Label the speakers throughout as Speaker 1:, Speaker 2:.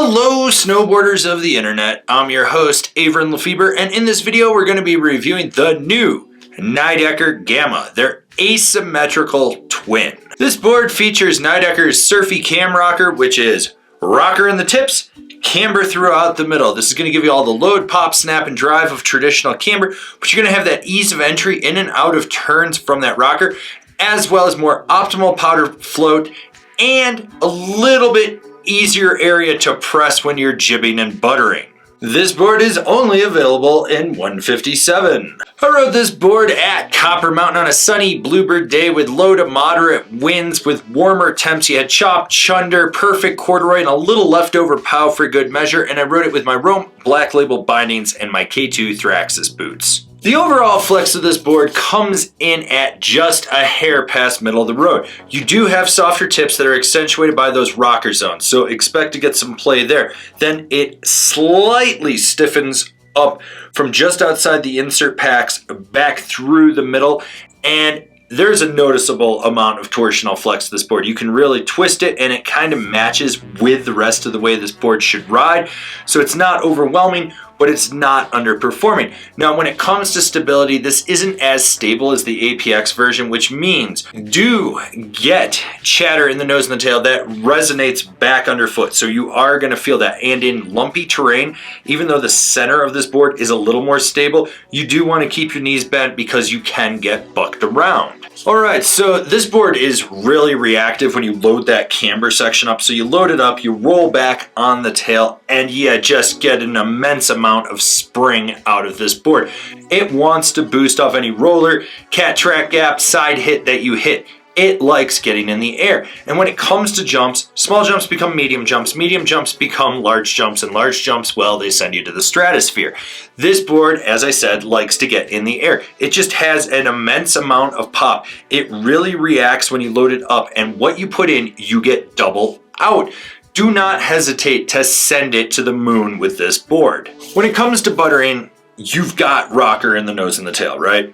Speaker 1: Hello snowboarders of the internet, I'm your host Avran LeFeber, and in this video we're going to be reviewing the new Nidecker Gamma, their asymmetrical twin. This board features Nidecker's surfy cam rocker, which is rocker in the tips, camber throughout the middle. This is going to give you all the load, pop, snap, and drive of traditional camber, but you're going to have that ease of entry in and out of turns from that rocker, as well as more optimal powder float and a little bit easier area to press when you're jibbing and buttering. This board is only available in 157. I rode this board at Copper Mountain on a sunny bluebird day with low to moderate winds with warmer temps. You had chop, chunder, perfect corduroy, and a little leftover pow for good measure, and I rode it with my Rome Black Label bindings and my K2 Thraxis boots. The overall flex of this board comes in at just a hair past middle of the road. You do have softer tips that are accentuated by those rocker zones, so expect to get some play there. Then it slightly stiffens up from just outside the insert packs back through the middle, and there's a noticeable amount of torsional flex to this board. You can really twist it and it kind of matches with the rest of the way this board should ride. So it's not overwhelming, but it's not underperforming. Now, when it comes to stability, this isn't as stable as the APX version, which means do get chatter in the nose and the tail that resonates back underfoot. So you are gonna feel that. And in lumpy terrain, even though the center of this board is a little more stable, you do wanna keep your knees bent because you can get bucked around. All right, so this board is really reactive when you load that camber section up. So you load it up, you roll back on the tail, and you just get an immense amount of spring out of this board. It wants to boost off any roller, cat track gap, side hit that you hit. It likes getting in the air. And when it comes to jumps, small jumps become medium jumps become large jumps, and large jumps, well, they send you to the stratosphere. This board, as I said, likes to get in the air. It just has an immense amount of pop. It really reacts when you load it up, and what you put in, you get double out. Do not hesitate to send it to the moon with this board. When it comes to buttering, you've got rocker in the nose and the tail, right?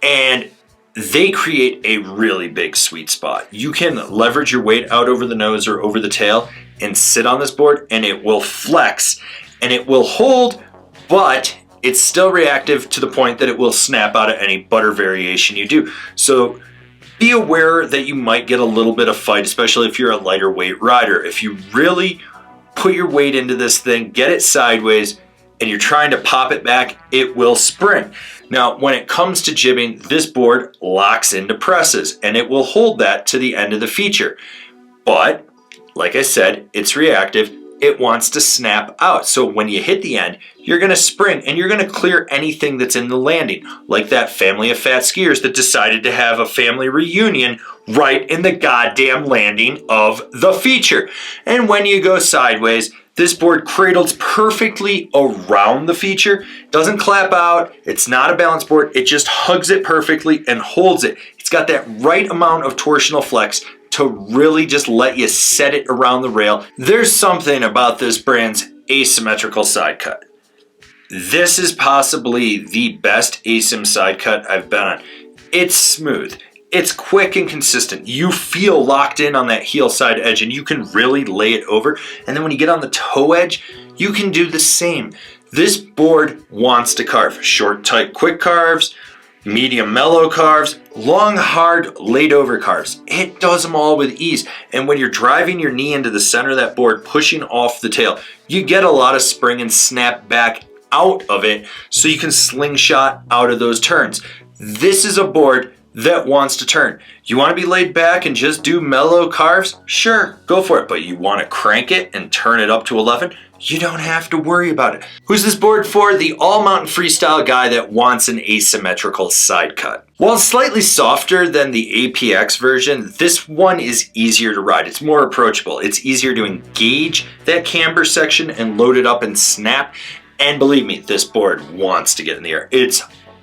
Speaker 1: And they create a really big sweet spot. You can leverage your weight out over the nose or over the tail and sit on this board, and it will flex and it will hold, but it's still reactive to the point that it will snap out of any butter variation you do. So be aware that you might get a little bit of fight, especially if you're a lighter weight rider. If you really put your weight into this thing, get it sideways, and you're trying to pop it back, it will spring. Now, when it comes to jibbing, this board locks into presses, and it will hold that to the end of the feature. But, like I said, it's reactive. It wants to snap out. So when you hit the end, you're gonna spring, and you're gonna clear anything that's in the landing, like that family of fat skiers that decided to have a family reunion right in the goddamn landing of the feature. And when you go sideways, this board cradles perfectly around the feature, doesn't clap out, it's not a balance board, it just hugs it perfectly and holds it. It's got that right amount of torsional flex to really just let you set it around the rail. There's something about this brand's asymmetrical side cut. This is possibly the best asim side cut I've been on. It's smooth. It's quick and consistent. You feel locked in on that heel side edge, and you can really lay it over. And then when you get on the toe edge, you can do the same. This board wants to carve. Short, tight, quick carves, medium, mellow carves, long, hard, laid over carves. It does them all with ease. And when you're driving your knee into the center of that board, pushing off the tail, you get a lot of spring and snap back out of it so you can slingshot out of those turns. This is a board that wants to turn. You want to be laid back and just do mellow carves? Sure, go for it. But you want to crank it and turn it up to 11? You don't have to worry about it. Who's this board for? The all-mountain freestyle guy that wants an asymmetrical side cut. While slightly softer than the APX version, this one is easier to ride. It's more approachable. It's easier to engage that camber section and load it up and snap. And believe me, this board wants to get in the air. It's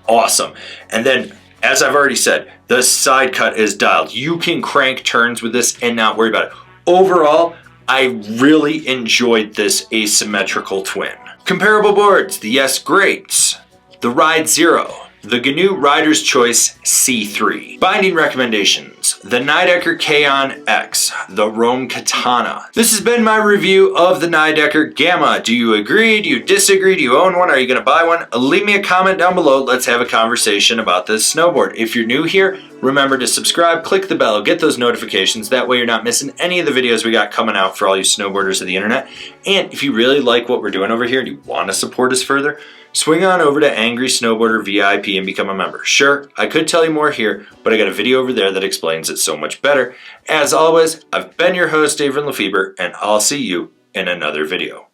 Speaker 1: awesome. And then, as I've already said, the side cut is dialed. You can crank turns with this and not worry about it. Overall, I really enjoyed this asymmetrical twin. Comparable boards, the S Greats, the Ride Zero, the Gnu Riders Choice C3. Binding recommendations: the Nidecker Kaon X, the Rome Katana. This has been my review of the Nidecker Gamma. Do you agree? Do you disagree? Do you own one? Are you going to buy one? Leave me a comment down below. Let's have a conversation about this snowboard. If you're new here, remember to subscribe, click the bell, get those notifications. That way you're not missing any of the videos we got coming out for all you snowboarders of the internet. And if you really like what we're doing over here and you want to support us further, swing on over to Angry Snowboarder VIP and become a member. Sure, I could tell you more here, but I got a video over there that explains it so much better. As always, I've been your host, Avran LeFeber, and I'll see you in another video.